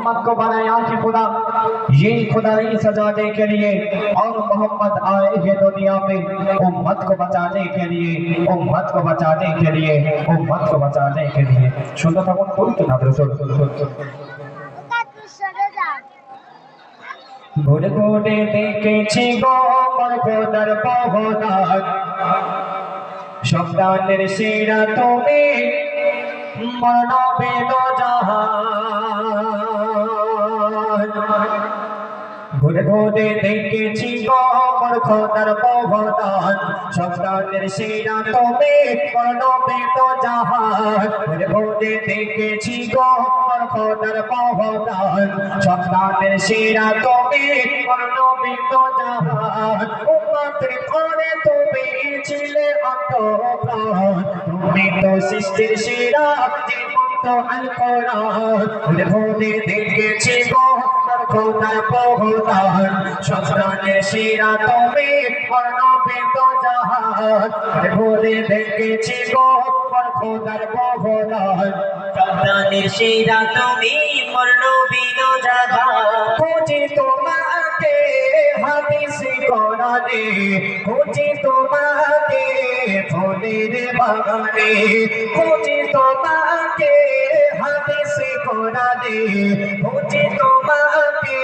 मोहम्मद को बनाया कि खुदा, ये खुदाई सजाने के लिए, और मोहम्मद आए हैं दुनिया में उम्मत को बचाने के लिए, उम्मत को बचाने के लिए, उम्मत को बचाने के लिए। सुनते থাকুন বলতে না রসুল ঘুরে ঘুরে দেখেছি গো আমার খোদার পাওনার, সন্তানের সেরা তুমি মানবে তো জাহান। ঘুরে ঘুরে দেখেছি গো আমার খোদার পাওনার, সন্তানের সেরা তুমি মানবে তো জাহান। ঘুরে ঘুরে দেখেছি গো আমার খোদার পাওনার, সন্তানের সেরা তুমি মানবে তো জাহান। উম্মতের ঘরে তুমি ছিলে অন্তঃপ্রাণ, তুমি তো সৃষ্টির সেরা জীবন্ত আল কোরআন। ঘুরে ঘুরে দেখেছি গো আমার খোদার পাওনার, সন্তানের সেরা তুমি মানবে তো জাহান। ঘুরে ঘুরে দেখেছি গো আমার খোদার পাওনার, সন্তানের সেরা তুমি মানবে তো জাহান। খুঁজি তোমাকে হাদিসে কোরআনে, খুঁজি তোমাকে ফুলের বাগানে, খুঁজি তোমাকে হাদিসে কোরআনে, খুঁজি তোমাকে